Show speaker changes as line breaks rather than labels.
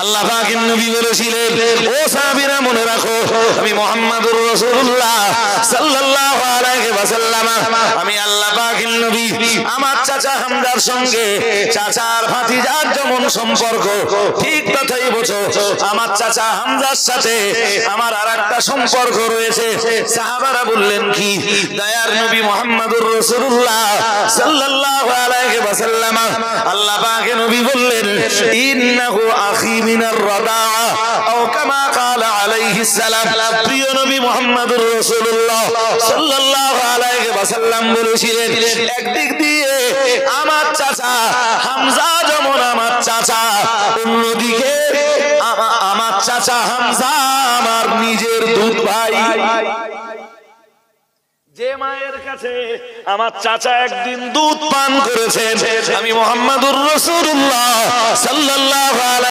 আল্লাহ পাকের নবী বলেছিলেন, ও সাহাবীরা মনে রাখো, আমি মুহাম্মাদুর রাসূলুল্লাহ সাল্লাল্লাহু আলাইহি ওয়াসাল্লাম, আমি আল্লাহ পাকের নবী, আমার চাচা হামজার সঙ্গে চাচার ভাতিজার যেমন সম্পর্ক, ঠিক তথাই বোঝো আমার চাচা হামজার সাথে আমার আরেকটা সম্পর্ক রয়েছে। সাহাবারা বললেন, কি? দয়ার নবী মুহাম্মাদুর রাসূলুল্লাহ সাল্লাল্লাহু আলাইহি ওয়াসাল্লাম, আল্লাহ পাকের নবী বললেন, ইন্নাহু আখি মিনার রাদাআ আও কামা ক্বালা আলাইহিস সালাম। প্রিয় নবী মুহাম্মাদুর রাসূলুল্লাহ সাল্লাল্লাহু আলাইহি ওয়াসাল্লাম বলেছিলেন, একদিক দিয়ে আমার চাচা হামজা যেমন আমার চাচা, অন্যদিকে আমার চাচা হামজা আমার নিজের দুধ ভাই। যে মায়ের কাছে আমার চাচা একদিন দুধ পান করেছেন, আমি মুহাম্মাদুর রাসূলুল্লাহ সাল্লাল্লাহু আলাইহি